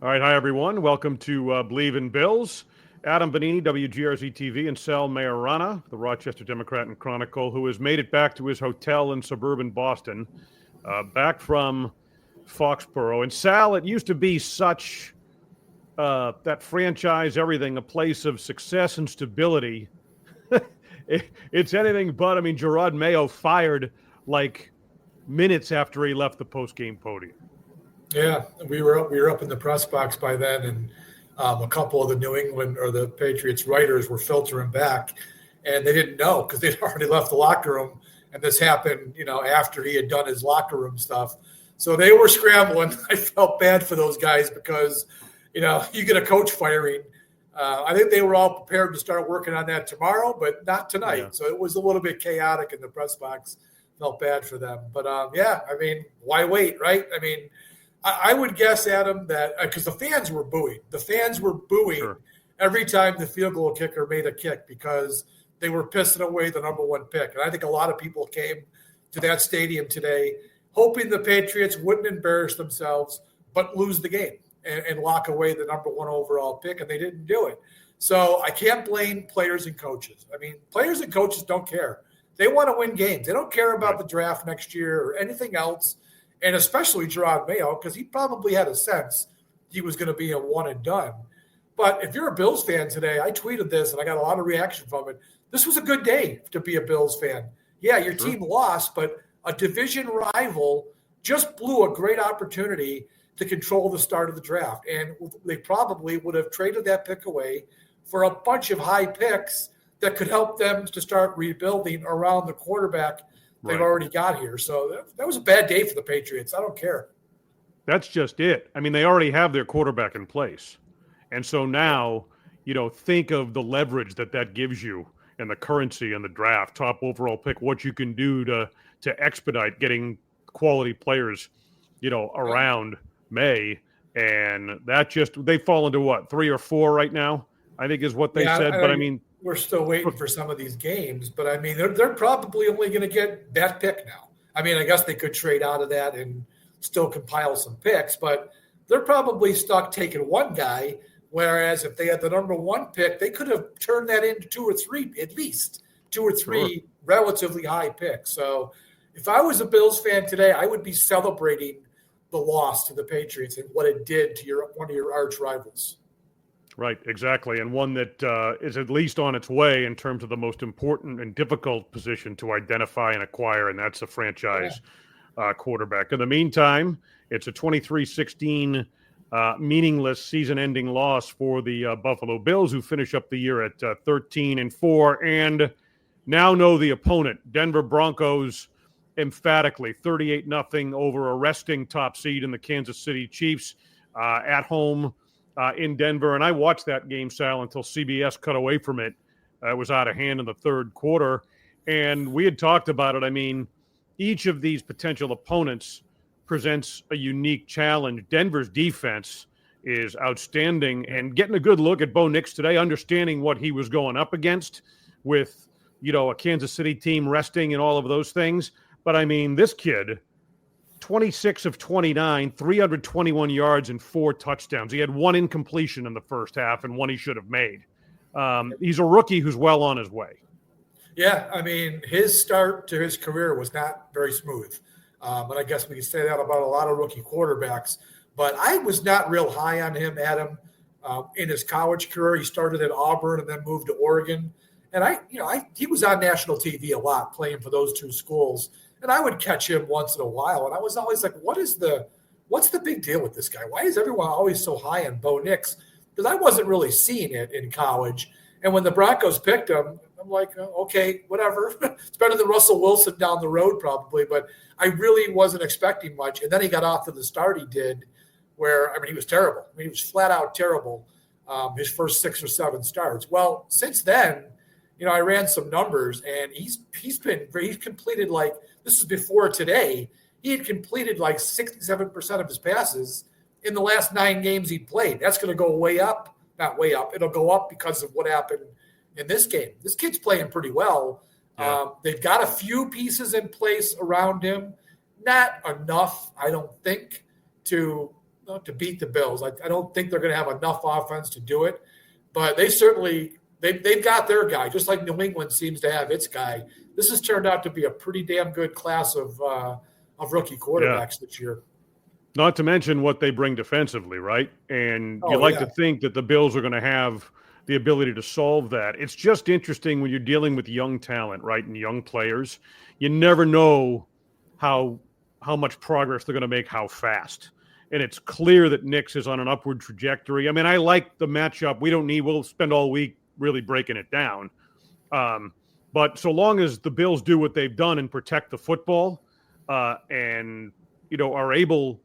All right, hi everyone. Welcome to Believe in Bills. Adam Bonini, WGRZ TV, and Sal Majorana, the Rochester Democrat and Chronicle, who has made it back to his hotel in suburban Boston, back from Foxboro. And Sal, it used to be such that franchise, everything, a place of success and stability. It's anything but. I mean, Jerod Mayo fired like minutes after he left the postgame podium. Yeah, we were up in the press box by then, and a couple of the New England or the Patriots writers were filtering back, and they didn't know because they'd already left the locker room, and this happened, after he had done his locker room stuff. So they were scrambling. I felt bad for those guys because, you get a coach firing. I think they were all prepared to start working on that tomorrow, but not tonight. Yeah. So it was a little bit chaotic in the press box. Felt bad for them, but why wait, right? I would guess, Adam, that because the fans were booing. The fans were booing Sure. every time the field goal kicker made a kick because they were pissing away the number one pick. And I think a lot of people came to that stadium today hoping the Patriots wouldn't embarrass themselves but lose the game and lock away the number one overall pick, and they didn't do it. So I can't blame players and coaches. Players and coaches don't care. They want to win games. They don't care about the draft next year or anything else. And especially Jerod Mayo, because he probably had a sense he was going to be a one and done. But if you're a Bills fan today, I tweeted this and I got a lot of reaction from it. This was a good day to be a Bills fan. Yeah, your team lost, but a division rival just blew a great opportunity to control the start of the draft. And they probably would have traded that pick away for a bunch of high picks that could help them to start rebuilding around the quarterback they've already got here. So that was a bad day for the Patriots. I don't care. That's just it. They already have their quarterback in place. And so now, think of the leverage that gives you and the currency in the draft, top overall pick, what you can do to expedite getting quality players, around May. And that they fall into what, 3 or 4 right now, I think is what they said. But we're still waiting for some of these games, but they're probably only going to get that pick now. I guess they could trade out of that and still compile some picks, but they're probably stuck taking one guy. Whereas if they had the number one pick, they could have turned that into 2 or 3, at least 2 or 3 relatively high picks. So if I was a Bills fan today, I would be celebrating the loss to the Patriots and what it did to one of your arch rivals. Right, exactly. And one that is at least on its way in terms of the most important and difficult position to identify and acquire, and that's a franchise quarterback. In the meantime, it's a 23-16 meaningless season-ending loss for the Buffalo Bills, who finish up the year at 13-4 and now know the opponent. Denver Broncos emphatically 38-0 over a resting top seed in the Kansas City Chiefs at home. In Denver, and I watched that game, Sal, until CBS cut away from it. It was out of hand in the third quarter, and we had talked about it. Each of these potential opponents presents a unique challenge. Denver's defense is outstanding, and getting a good look at Bo Nix today, understanding what he was going up against with, a Kansas City team resting and all of those things. But, this kid, 26 of 29, 321 yards and 4 touchdowns. He had 1 incompletion in the first half and 1 he should have made. He's a rookie who's well on his way. Yeah, his start to his career was not very smooth. But I guess we can say that about a lot of rookie quarterbacks. But I was not real high on him, Adam, in his college career. He started at Auburn and then moved to Oregon. And he was on national TV a lot playing for those 2 schools. And I would catch him once in a while. And I was always like, what's the big deal with this guy? Why is everyone always so high on Bo Nix? Because I wasn't really seeing it in college. And when the Broncos picked him, I'm like, okay, whatever. It's better than Russell Wilson down the road probably. But I really wasn't expecting much. And then he got off to the start he did where, he was terrible. He was flat out terrible his first 6 or 7 starts. Well, since then, I ran some numbers, and he's completed this is before today. He had completed 67% of his passes in the last 9 games he played. That's going to go way up, not way up. It'll go up because of what happened in this game. This kid's playing pretty well. Yeah. They've got a few pieces in place around him, not enough, I don't think, to to beat the Bills. I don't think they're going to have enough offense to do it, but they certainly they've got their guy, just like New England seems to have its guy. This has turned out to be a pretty damn good class of rookie quarterbacks this year. Not to mention what they bring defensively, right? And you like to think that the Bills are going to have the ability to solve that. It's just interesting when you're dealing with young talent, right, and young players. You never know how much progress they're going to make, how fast. And it's clear that Nick's is on an upward trajectory. I mean, I like the matchup. We'll spend all week really breaking it down. But so long as the Bills do what they've done and protect the football and, are able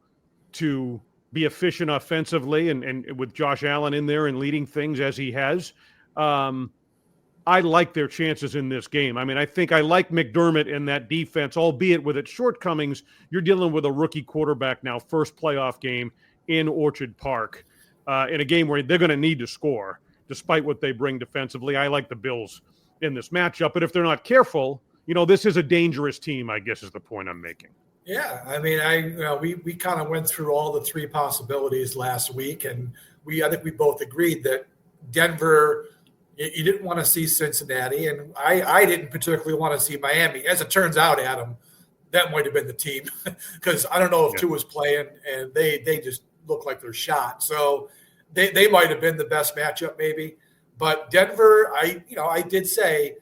to be efficient offensively and with Josh Allen in there and leading things as he has, I like their chances in this game. I mean, I think I like McDermott in that defense, albeit with its shortcomings. You're dealing with a rookie quarterback now, first playoff game in Orchard Park, in a game where they're going to need to score, despite what they bring defensively. I like the Bills in this matchup, but if they're not careful, this is a dangerous team, I guess is the point I'm making. Yeah, I mean, we kind of went through all the three possibilities last week, and I think we both agreed that Denver, you didn't want to see Cincinnati, and I didn't particularly want to see Miami. As it turns out, Adam, that might have been the team because I don't know if Tua's playing, and they just look like they're shot. So they might have been the best matchup maybe. But Denver, I did say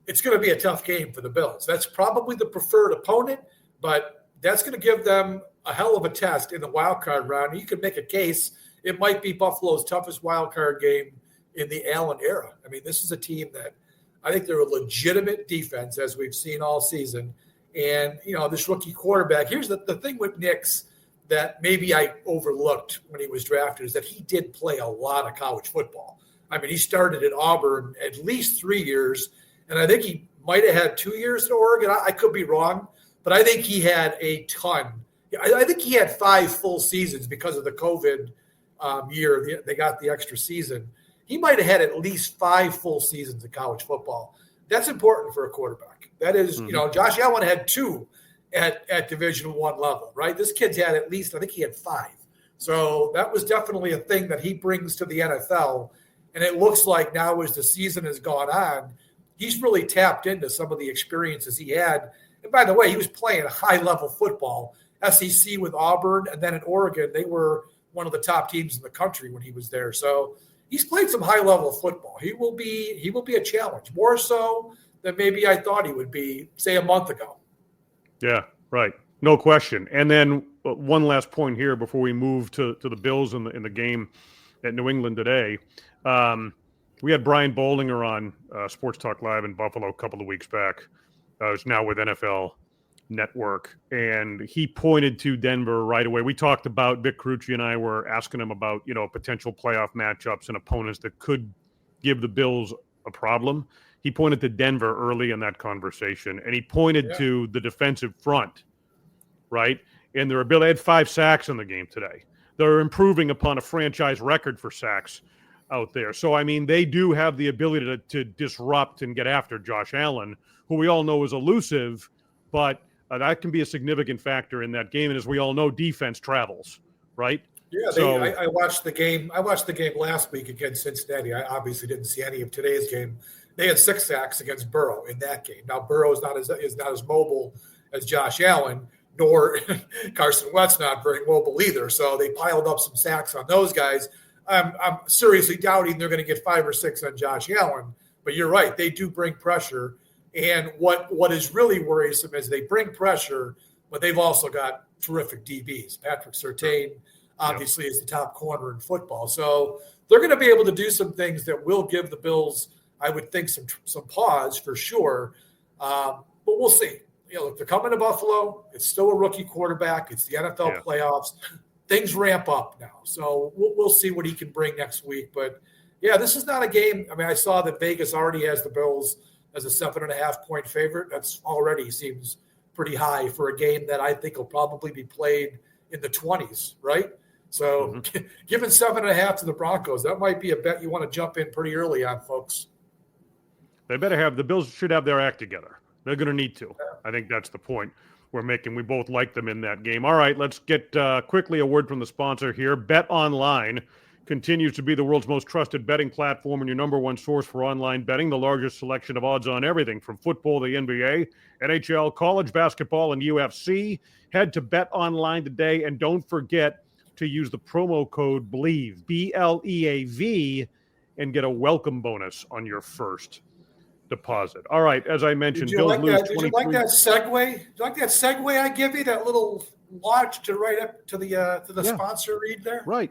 it's going to be a tough game for the Bills. That's probably the preferred opponent, but that's going to give them a hell of a test in the wild card round. You could make a case it might be Buffalo's toughest wild card game in the Allen era. I mean, this is a team that I think they're a legitimate defense, as we've seen all season. And, this rookie quarterback, here's the thing with Nix that maybe I overlooked when he was drafted is that he did play a lot of college football. I mean, he started at Auburn at least 3 years, and I think he might have had 2 years at Oregon. I could be wrong, but I think he had a ton. I think he had 5 full seasons because of the COVID year. They got the extra season. He might have had at least 5 full seasons of college football. That's important for a quarterback. That is, Josh Allen had 2 at Division I level, right? This kid's had at least, I think he had 5. So that was definitely a thing that he brings to the NFL. And it looks like now as the season has gone on, he's really tapped into some of the experiences he had. And by the way, he was playing high-level football, SEC with Auburn, and then at Oregon, they were one of the top teams in the country when he was there. So he's played some high-level football. He will be a challenge, more so than maybe I thought he would be, say, a month ago. Yeah, right. No question. And then one last point here before we move to the Bills in the game at New England today. We had Brian Boldinger on Sports Talk Live in Buffalo a couple of weeks back. Who's now with NFL Network, and he pointed to Denver right away. We talked about Vic Carucci and I were asking him about potential playoff matchups and opponents that could give the Bills a problem. He pointed to Denver early in that conversation, and he pointed to the defensive front, right? And their ability. They had 5 sacks in the game today. They're improving upon a franchise record for sacks out there. So, I mean, they do have the ability to disrupt and get after Josh Allen, who we all know is elusive, but that can be a significant factor in that game. And as we all know, defense travels, right? Yeah, I watched the game. I watched the game last week against Cincinnati. I obviously didn't see any of today's game. They had 6 sacks against Burrow in that game. Now, Burrow is not as mobile as Josh Allen, nor Carson Wentz not very mobile either. So they piled up some sacks on those guys. I'm seriously doubting they're going to get 5 or 6 on Josh Allen. But you're right. They do bring pressure. And what is really worrisome is they bring pressure, but they've also got terrific DBs. Patrick Surtain obviously is the top corner in football. So they're going to be able to do some things that will give the Bills, I would think, some pause for sure. But we'll see. If they're coming to Buffalo, it's still a rookie quarterback. It's the NFL playoffs. Things ramp up now. So we'll see what he can bring next week. But, this is not a game. I mean, I saw that Vegas already has the Bills as a 7.5-point favorite. That's already seems pretty high for a game that I think will probably be played in the 20s, right? So giving 7.5 to the Broncos, that might be a bet you want to jump in pretty early on, folks. The Bills should have their act together. They're going to need to. I think that's the point. we're making. We both like them in that game. All right, let's get quickly a word from the sponsor here. Bet Online continues to be the world's most trusted betting platform and your number one source for online betting. The largest selection of odds on everything from football to the NBA, NHL, college basketball, and UFC. Head to Bet Online today, and don't forget to use the promo code BLEAV, BLEAV, and get a welcome bonus on your first deposit. All right, as I mentioned, Did you like that segue? Did you like that segue I give you? That little watch to right up to the sponsor read there. Right.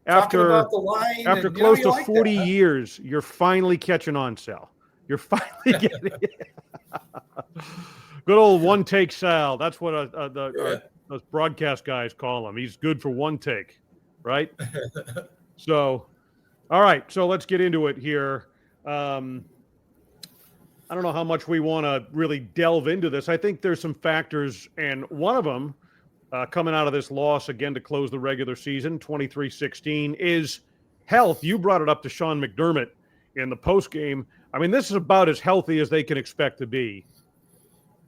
Talking about the line after and, close to 40 years, you're finally catching on, Sal. You're finally getting it. Good old one take Sal. That's what those broadcast guys call him. He's good for one take, right? So, all right. So let's get into it here. I don't know how much we want to really delve into this. I think there's some factors, and one of them coming out of this loss again to close the regular season, 23-16, is health. You brought it up to Sean McDermott in the postgame. I mean, this is about as healthy as they can expect to be.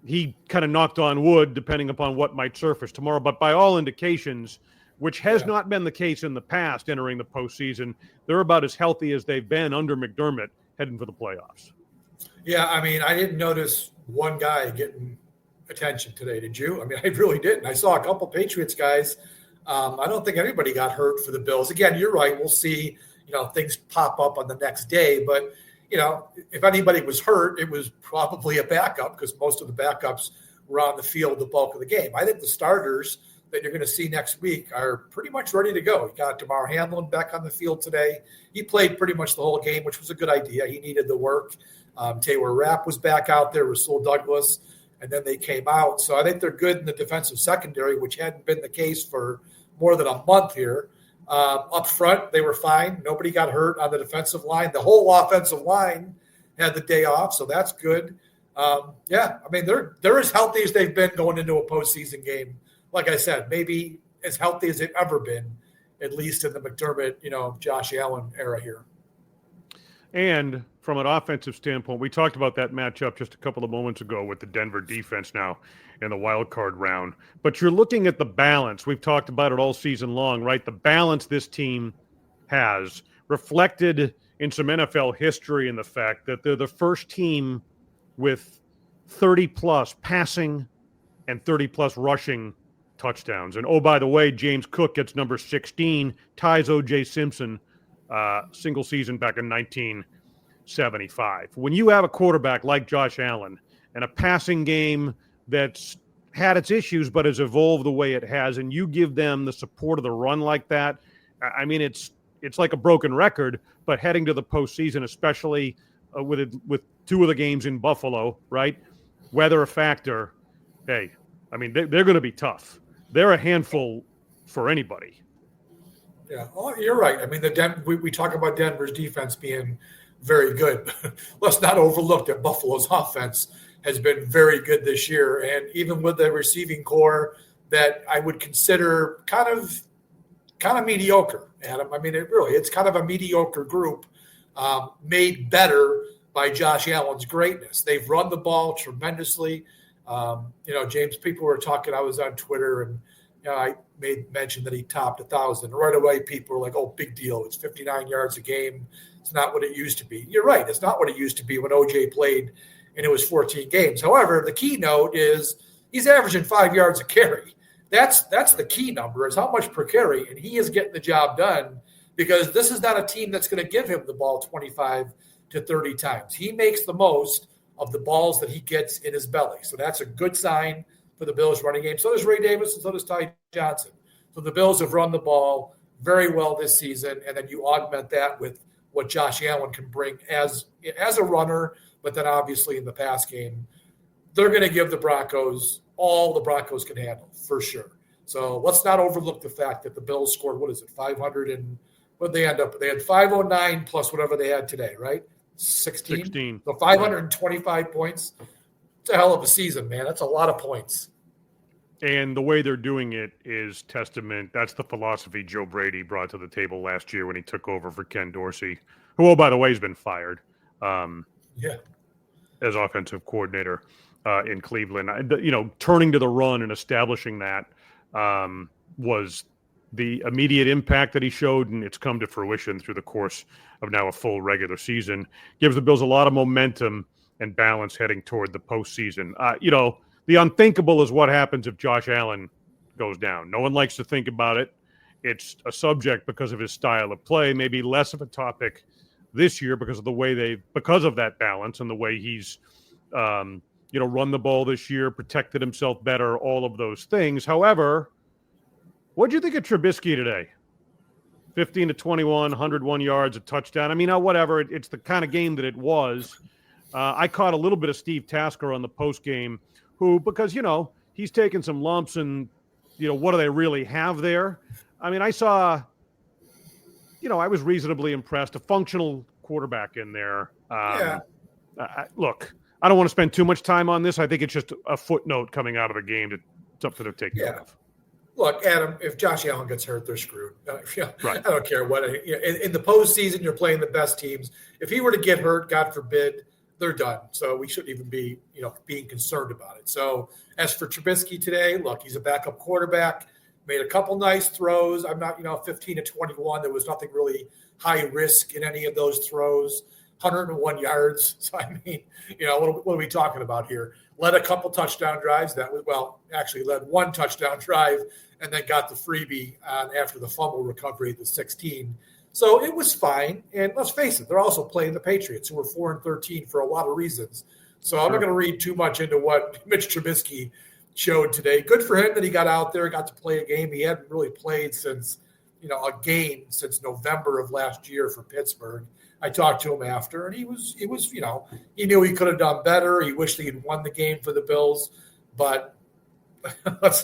He kind of knocked on wood, depending upon what might surface tomorrow. But by all indications, which has not been the case in the past entering the postseason, they're about as healthy as they've been under McDermott heading for the playoffs. Yeah, I mean, I didn't notice one guy getting attention today. Did you? I mean, I really didn't. I saw a couple Patriots guys. I don't think anybody got hurt for the Bills. Again, you're right. We'll see, things pop up on the next day. But, if anybody was hurt, it was probably a backup because most of the backups were on the field the bulk of the game. I think the starters that you're going to see next week are pretty much ready to go. You got Damar Hamlin back on the field today. He played pretty much the whole game, which was a good idea. He needed the work. Taylor Rapp was back out there, Rasul Douglas, and then they came out. So I think they're good in the defensive secondary, which hadn't been the case for more than a month here. Up front, they were fine. Nobody got hurt on the defensive line. The whole offensive line had the day off, so that's good. I mean, they're as healthy as they've been going into a postseason game. Like I said, maybe as healthy as they've ever been, at least in the McDermott, Josh Allen era here. And from an offensive standpoint, we talked about that matchup just a couple of moments ago with the Denver defense now in the wild card round. But you're looking at the balance. We've talked about it all season long, right? The balance this team has reflected in some NFL history in the fact that they're the first team with 30-plus passing and 30-plus rushing touchdowns. And, oh, by the way, James Cook gets number 16, ties O.J. Simpson single season back in 1975. When you have a quarterback like Josh Allen and a passing game that's had its issues but has evolved the way it has, and you give them the support of the run like that, I mean, it's like a broken record, but heading to the postseason, especially with two of the games in Buffalo, right? Weather a factor. Hey, I mean, they're going to be tough. They're a handful for anybody. Yeah, you're right. I mean, we talk about Denver's defense being very good. Let's not overlook that Buffalo's offense has been very good this year. And even with the receiving core that I would consider kind of mediocre, Adam. I mean, it's kind of a mediocre group made better by Josh Allen's greatness. They've run the ball tremendously. James, people were talking, I was on Twitter and I made mention that he topped 1,000. Right away, people were like, oh, big deal. It's 59 yards a game. It's not what it used to be. You're right. It's not what it used to be when OJ played and it was 14 games. However, the keynote is he's averaging 5 yards a carry. That's the key number is how much per carry, and he is getting the job done because this is not a team that's going to give him the ball 25 to 30 times. He makes the most of the balls that he gets in his belly. So that's a good sign for the Bills running game. So does Ray Davis and so does Ty Johnson. So the Bills have run the ball very well this season, and then you augment that with what Josh Allen can bring as a runner, but then obviously in the pass game. They're going to give the Broncos all the Broncos can handle, for sure. So let's not overlook the fact that the Bills scored, 500 and what did they end up? They had 509 plus whatever they had today, right? 16. So 525 points. It's a hell of a season, man. That's a lot of points. And the way they're doing it is testament. That's the philosophy Joe Brady brought to the table last year when he took over for Ken Dorsey, who, oh, by the way, has been fired as offensive coordinator. in Cleveland. Turning to the run and establishing that was the immediate impact that he showed, and it's come to fruition through the course of now a full regular season. Gives the Bills a lot of momentum and balance heading toward the postseason. The unthinkable is what happens if Josh Allen goes down. No one likes to think about it. It's a subject because of his style of play, maybe less of a topic this year because of that balance and the way he's run the ball this year, protected himself better, all of those things. However, what do you think of Trubisky today? 15 to 21, 101 yards, a touchdown. I mean, whatever. It's the kind of game that it was. I caught a little bit of Steve Tasker on the postgame, because he's taken some lumps and, what do they really have there? I mean, I saw, I was reasonably impressed. A functional quarterback in there. Look, I don't want to spend too much time on this. I think it's just a footnote coming out of the game that's something to take care of. Look, Adam, if Josh Allen gets hurt, they're screwed. Right. I don't care what. In the postseason, you're playing the best teams. If he were to get hurt, God forbid, they're done. So we shouldn't even be, being concerned about it. So as for Trubisky today, look, he's a backup quarterback. Made a couple nice throws. I'm not, 15 to 21. There was nothing really high risk in any of those throws. 101 yards. So, I mean, what are we talking about here? Led a couple touchdown drives. Actually led one touchdown drive and then got the freebie after the fumble recovery at the 16. So it was fine. And let's face it, they're also playing the Patriots, who were 4-13 for a lot of reasons. So I'm not going to read too much into what Mitch Trubisky showed today. Good for him that he got out there, got to play a game. He hadn't really played since November of last year for Pittsburgh. I talked to him after, and he was, he knew he could have done better. He wished he had won the game for the Bills, but let's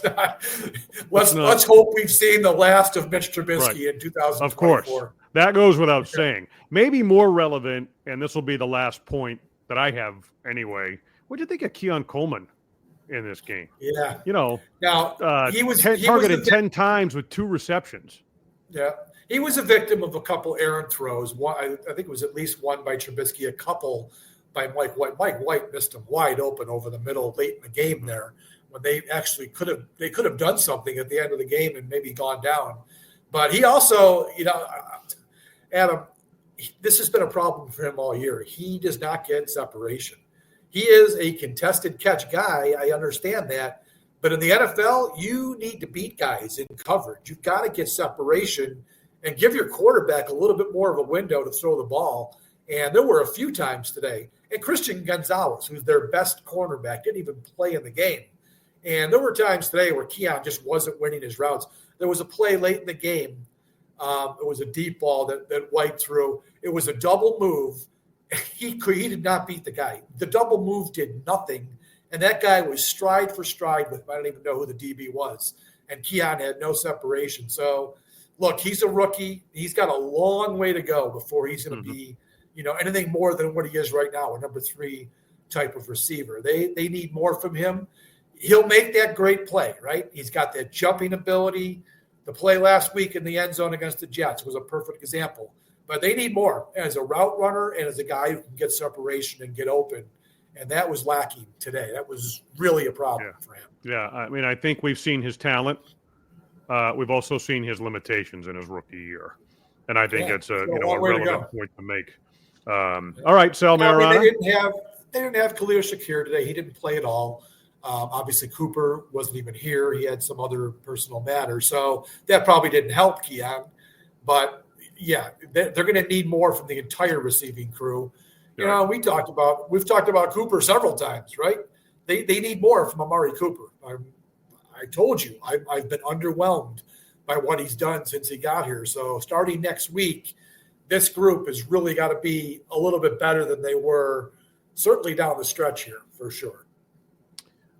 hope we've seen the last of Mitch Trubisky in 2024. Of course, that goes without saying. Maybe more relevant, and this will be the last point that I have anyway. What do you think of Keon Coleman in this game? Yeah, now he was targeted 10 times with 2 receptions. Yeah. He was a victim of a couple errant throws. One, I think it was at least one by Trubisky, a couple by Mike White. Mike White missed him wide open over the middle late in the game there when they actually could have done something at the end of the game and maybe gone down. But he also, Adam, this has been a problem for him all year. He does not get separation. He is a contested catch guy. I understand that. But in the NFL, you need to beat guys in coverage. You've got to get separation and give your quarterback a little bit more of a window to throw the ball. And there were a few times today. And Christian Gonzalez, who's their best cornerback, didn't even play in the game. And there were times today where Keon just wasn't winning his routes. There was a play late in the game. It was a deep ball that White threw. It was a double move. He did not beat the guy. The double move did nothing. And that guy was stride for stride with, I don't even know who the DB was. And Keon had no separation. So, look, he's a rookie. He's got a long way to go before he's going to be, anything more than what he is right now, a number 3 type of receiver. They need more from him. He'll make that great play, right? He's got that jumping ability. The play last week in the end zone against the Jets was a perfect example. But they need more as a route runner and as a guy who can get separation and get open. And that was lacking today. That was really a problem for him. Yeah, I mean, I think we've seen his talent. We've also seen his limitations in his rookie year. And I think it's a relevant point to make. All right, Sal Marana. They didn't have Khalil Shakir today. He didn't play at all. Obviously, Cooper wasn't even here. He had some other personal matters. So that probably didn't help Keon. But, yeah, they're going to need more from the entire receiving crew. We've talked about Cooper several times, right? They need more from Amari Cooper. I told you, I've been underwhelmed by what he's done since he got here. So starting next week, this group has really got to be a little bit better than they were certainly down the stretch here for sure.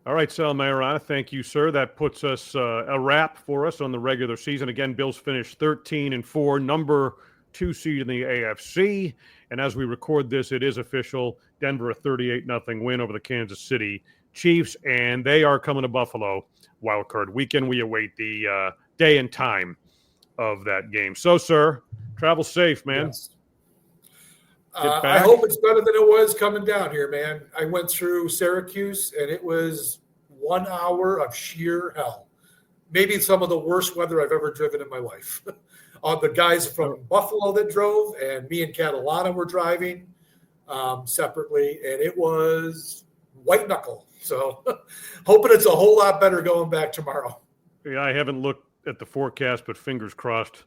All right, Sal Marana, thank you, sir. That puts us a wrap for us on the regular season. Again, Bills finished 13-4, number 2 seed in the AFC. And as we record this, it is official. Denver, a 38-0 win over the Kansas City Chiefs, and they are coming to Buffalo wildcard weekend. We await the day and time of that game. So, sir, travel safe, man. Yes. I hope it's better than it was coming down here, man. I went through Syracuse, and it was 1 hour of sheer hell. Maybe some of the worst weather I've ever driven in my life. The guys from Buffalo that drove, and me and Catalana were driving separately, and it was white knuckle. So hoping it's a whole lot better going back tomorrow. Yeah, I haven't looked at the forecast, but fingers crossed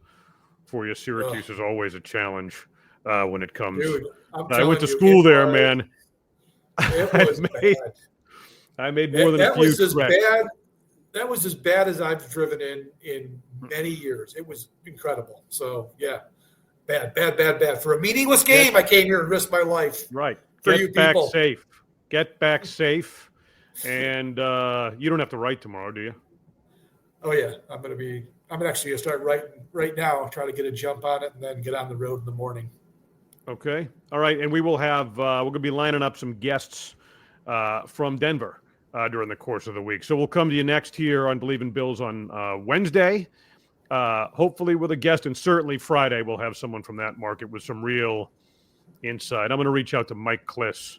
for you. Syracuse is always a challenge when it comes. Dude, I went to school there, man. It was bad. I made more than a few treks. That was as bad as I've driven in many years. It was incredible. So, yeah, bad. For a meaningless game, I came here and risked my life. Right. For Get you back people. safe. Get back safe. And you don't have to write tomorrow, do you? Oh, yeah. I'm actually going to start writing right now, try to get a jump on it, and then get on the road in the morning. Okay. All right. And we will have we're going to be lining up some guests from Denver during the course of the week. So we'll come to you next here on Believe in Bills on Wednesday, hopefully with a guest, and certainly Friday we'll have someone from that market with some real insight. I'm going to reach out to Mike Kliss,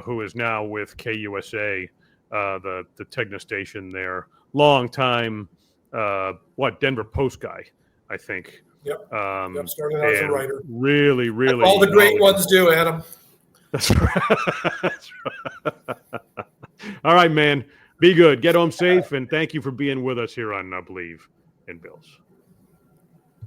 who is now with KUSA, the Tegna station there. Long time, Denver Post guy, I think. Yep. Started out as a writer. Really. All the great ones do, Adam. That's right. That's right. All right, man. Be good. Get home safe, and thank you for being with us here on Believe in Bills.